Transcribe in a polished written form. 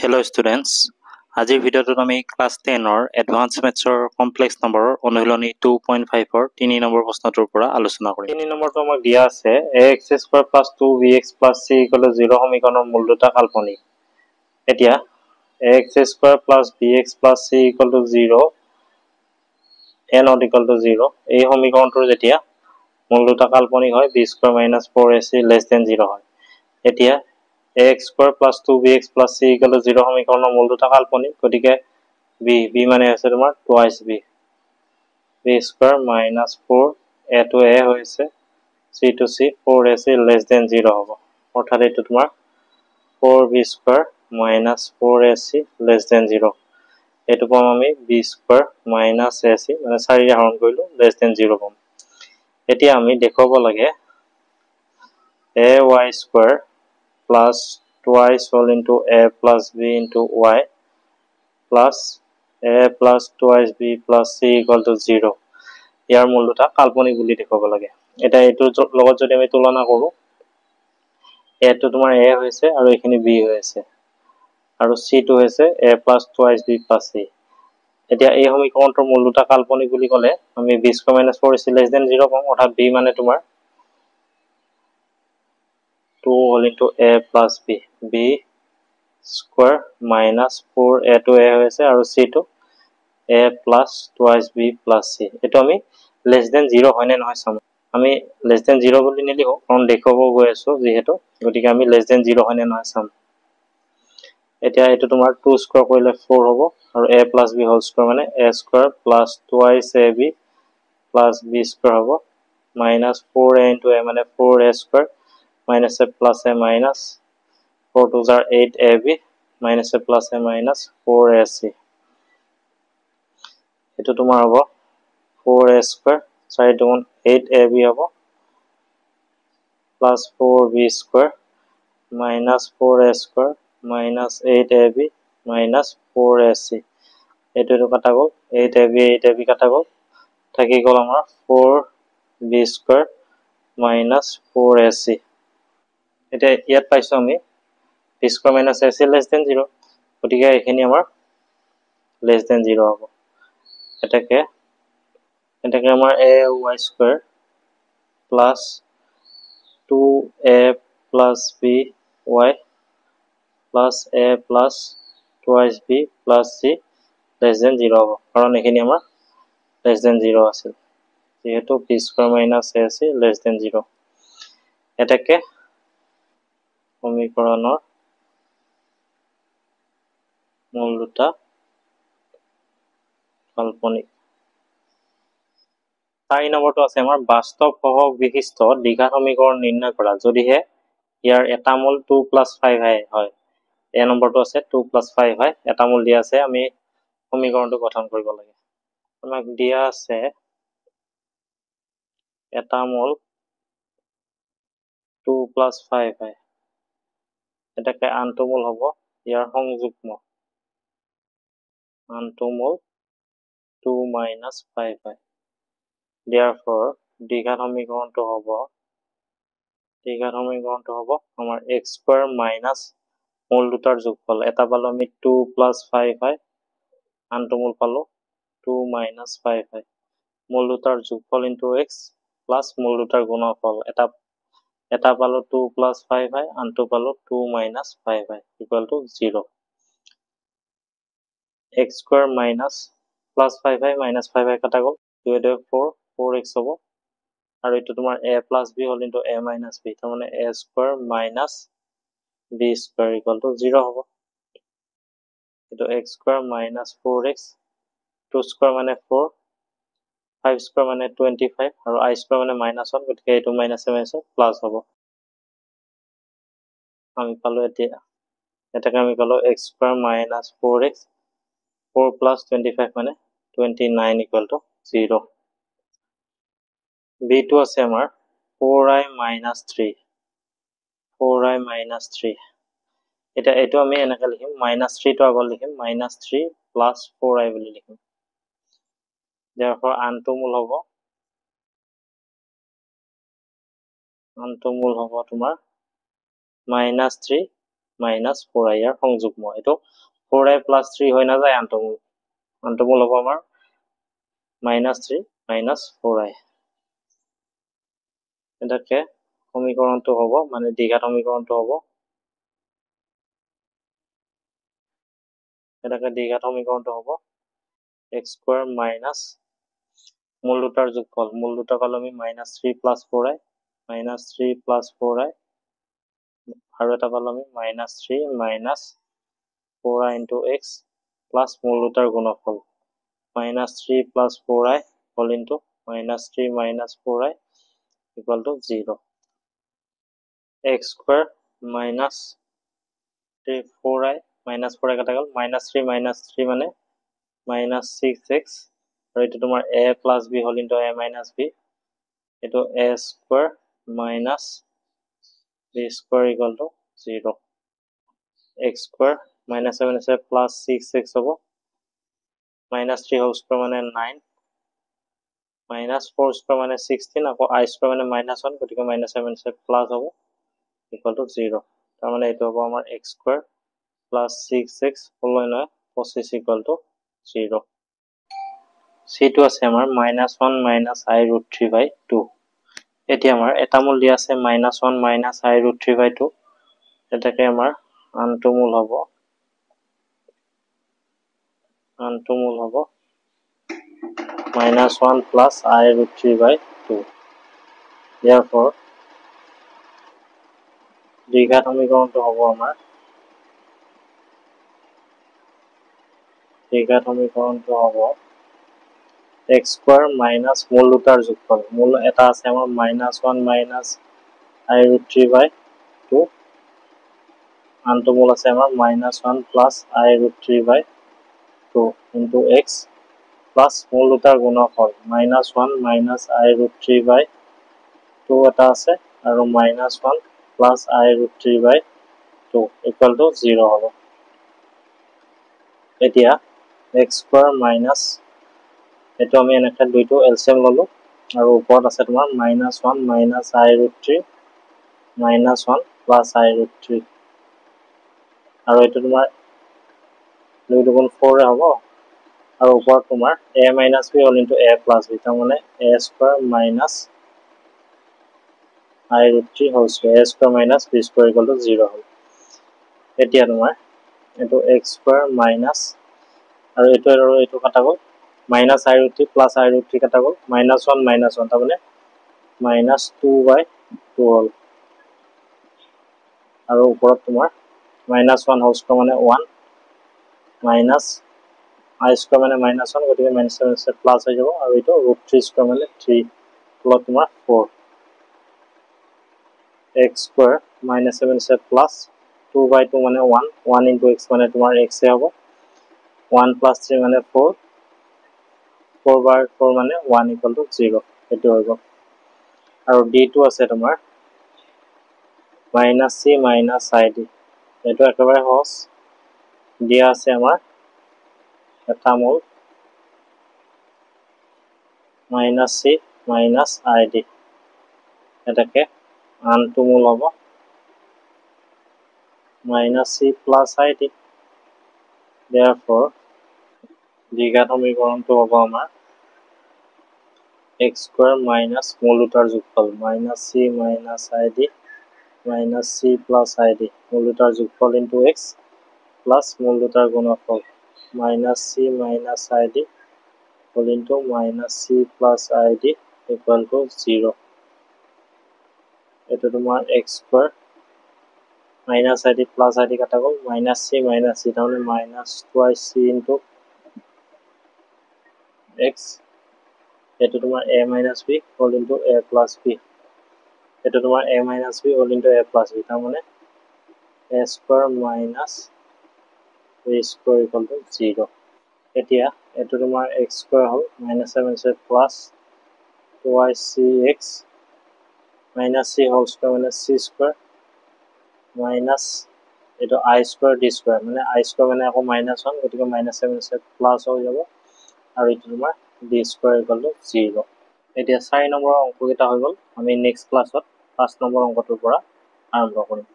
Hello students, আজিৰ ভিডিঅ'টোত আমি ক্লাছ 10ৰ এডভান্স মেথছৰ কমপ্লেক্স নম্বৰৰ অনুশীলনী 2.5ৰ 3 নম্বৰ প্ৰশ্নটোৰ পৰা আলোচনা কৰিম। 3 নম্বৰটো আমাক দিয়া আছে ax² + 2bx + c = 0 সমীকৰণৰ মূল দুটা কাল্পনিক। এতিয়া ax² + bx + c = 0 n = 0 এই সমীকৰণটোৰ যেতিয়া মূল দুটা কাল্পনিক হয় b² - 4ac <0 হয়। এতিয়া ax² + 2bx + c = 0 সমীকৰণৰ মূল দুটা কাল্পনিক, গতিকে b মানে আছে তোমাৰ twice b b² - 4 a to a হৈছে c to c 4ac <0 হ'ব, অৰ্থাৎ এইটো তোমাৰ 4b² - 4ac <0 এইটো পাম আমি b² - ac মানে 4 হৰণ কৰিলো <0 পাম। এতিয়া আমি দেখুৱাব লাগে ay² plus twice whole into a plus b into y plus a plus twice b plus c = 0 ইয়াৰ মূল দুটা কাল্পনিক বুলি দেখুৱাব লাগে। এটা এইটোৰ লগত যদি আমি তুলনা কৰো, a টো তোমাৰ a হৈছে আৰু এইখিনি b হৈছে আৰু c টো হৈছে a plus twice b plus c। এতিয়া এই সমীকৰণটোৰ মূল দুটা কাল্পনিক বুলি ক'লে আমি b² - 4ac <0 পাম, অৰ্থাৎ b মানে তোমাৰ 2 whole into a plus b b² - 4 a to a হৈছে আৰু c টো a plus twice b plus c। এইটো আমি <0 হয় নে নহয় চাম। আমি <0 বুলি নিলিখো কাৰণ দেখুৱাব গৈ আছো যিহেতু, গতিকে আমি <0 হয় নে নহয় চাম। এতিয়া এইটো তোমাৰ 2² কৰিলে 4 হ'ব আৰু a plus b whole square মানে a² plus twice ab plus b² হ'ব -4a into a মানে 4a² minus a plus a minus 4 2s are 8ab minus a plus a minus 4ac। এইটো তোমাৰ হ'ব 4a² 4 2 8ab হ'ব plus 4b² minus 4a² minus 8ab minus 4ac। এইটো কাটা গ'ল 8ab কাটা গ'ল, থাকি গ'ল আমাৰ 4b² minus 4ac। এতিয়া ইয়াত পাইছো আমি b² - ac <0, গতিকে এইখিনি আমাৰ <0 হ'ব। এটাকে আমাৰ ay² plus 2a plus b y plus a plus twice b plus c <0 হ'ব, কাৰণ এইখিনি আমাৰ <0 আছিল যিহেতু b² - ac <0। এটাকে সমীকৰণৰ মূল দুটা কাল্পনিক। 4 নম্বৰটো আছে আমাৰ বাস্তৱ সহগ বিশিষ্ট দ্বিঘাত সমীকৰণ নিৰ্ণয় কৰা যদিহে ইয়াৰ এটা মূল 2 + 5 হয়। এই নম্বৰটো আছে 2 + 5 হয়, এটা মূল দিয়া আছে, আমি সমীকৰণটো গঠন কৰিব লাগে। আমাক দিয়া আছে এটা মূল 2 + 5 হয়, এটাকে আনটো মূল হ'ব ইয়াৰ সংযুগ্ম, আনটো মূল 2 - 5 হয়। Therefore দ্বিঘাত সমীকৰণটো হ'ব আমাৰ x² minus মূল দুটাৰ যোগফল। এটা পালো আমি 2 + 5 হয়, আনটো মূল পালো 2 - 5 হয়। মূল দুটাৰ যোগফল into x প্লাছ মূল দুটাৰ গুণফল। এটা পালো 2 + 5 হয়, আনটো পালো 2 - 5 হয় = 0। x² minus plus 5 হয় minus 5 হয় কাটা গ'ল, 2 2 4 4x হ'ব আৰু এইটো তোমাৰ a plus b whole into a minus b, তাৰমানে a² minus b² = 0 হ'ব। এইটো x² minus 4x 2² মানে 4 5² মানে 25 আৰু i² মানে -1, গতিকে এইটো মাইনাছে প্লাছ হ'ব। আমি পালো এতিয়া এটাকে আমি পালো x² minus 4x 4 plus 25 মানে 29 = 0। b2 আছে আমাৰ 4i minus 3 এতিয়া এইটো আমি এনেকে লিখিম -3 টো আগত লিখিম -3 plus 4i বুলি লিখিম। therefore আনটো মূল হ'ব তোমাৰ -3 মাইনাছ 4i ইয়াৰ সংযুগ্ম এইটো 4i প্লাছ 3 হৈ নাযায় আন্তমূল হ'ব আমাৰ -3 - 4i এটাকে সমীকৰণটো হ'ব মানে দ্বিঘাত সমীকৰণটো হ'ব এটাকে দ্বিঘাত সমীকৰণটো হ'ব x² মাইনাছ মূল দুটাৰ যোগফল মূল দুটা পালো আমি -3 + 4i -3 + 4i আৰু এটা পালো আমি -3 - 4i * x প্লাস মূল দুটাৰ গুণফল -3 + 4i whole into -3 - 4i equal to 0 x² minus 4i minus 4i কাটা গ'ল -3 - 3 মানে -6x আৰু এইটো তোমাৰ a plus b whole into a minus b এইটো a² minus b² equal to 0 x² -7 আছে plus 6x হ'ব -3 whole square মানে 9 -4² মানে 16 আকৌ i² মানে -1 গতিকে -7 আছে plus হ'ব equal to 0 তাৰ মানে এইটো হ'ব আমাৰ x² plus 6x whole নহয় 25 equal to 0 c2 আছে আমাৰ -1 - i√3/2 এতিয়া আমাৰ এটা মূল দিয়া আছে -1 - i√3/2 এটাকে আমাৰ আনটো মূল হ'ব -1 plus i√3/2 therefore দ্বিঘাত সমীকৰণটো হ'ব আমাৰ x² minus মূল দুটাৰ যোগফল মূল এটা আছে আমাৰ -1 - i√3/2 আনটো মূল আছে আমাৰ -1 plus i√3/2 into x plus মূল দুটাৰ গুণফল -1 - i√3/2 এটা আছে আৰু -1 plus i√3/2 equal to 0 হ'ব এতিয়া x² minus এইটো আমি এনেকৈ দুইটো এলচিএম ললো আৰু ওপৰত আছে তোমাৰ -1 - i√3 -1 plus i√3 আৰু এইটো তোমাৰ 2 * 4 হ'ব আৰু ওপৰত তোমাৰ a - b whole into a plus b তাৰ মানে a² minus i√3 whole square a² minus b² equal to 0 হ'ব এতিয়া তোমাৰ এইটো x² minus আৰু এইটো কাটা গ'ল -i√3 plus i√3 কাটা গ'ল -1 - 1 তাৰ মানে -2/2 হ'ল আৰু ওপৰত তোমাৰ -1 whole square মানে 1 minus i² মানে -1 গতিকে -7 প্লাস হৈ যাব আৰু এইটো √3² মানে 3 তলত তোমাৰ 4 x² -7 প্লাস 2/2 মানে 1 into x মানে তোমাৰ x এ হ'ব 1 plus 3 মানে 4 4/4 মানে 1 equal to 0 এইটো হৈ গ'ল আৰু d2 আছে তোমাৰ -c - id এইটো একেবাৰে সহজ দিয়া আছে আমাৰ এটা মূল -c - id এটাকে আনটো মূল হ'ব -c plus id therefore দ্বিঘাত সমীকৰণটো হ'ব আমাৰ x² minus মূল দুটাৰ যোগফল -c - id -c plus id মূল দুটাৰ যোগফল into x plus মূল দুটাৰ গুণফল -c - id whole into -c plus id equal to 0 এইটো তোমাৰ x² -id plus id কাটা গ'ল -c - c তাৰমানে -2c into x এইটো তোমাৰ a - b whole into a plus b এইটো তোমাৰ a - b whole into a plus b তাৰমানে a² minus b² equal to 0 এতিয়া এইটো তোমাৰ x² হ'ল -7 plus 2icx -c whole square মানে c² minus এইটো i² d² মানে i² মানে আকৌ -1 গতিকে -7 প্লাস হৈ যাব আৰু এইটো তোমাৰ d² equal to 0 এতিয়া 4 নম্বৰৰ অংককেইটা হৈ গ'ল আমি নেক্সট ক্লাছত 5 নম্বৰ অংকটোৰ পৰা আৰম্ভ কৰিম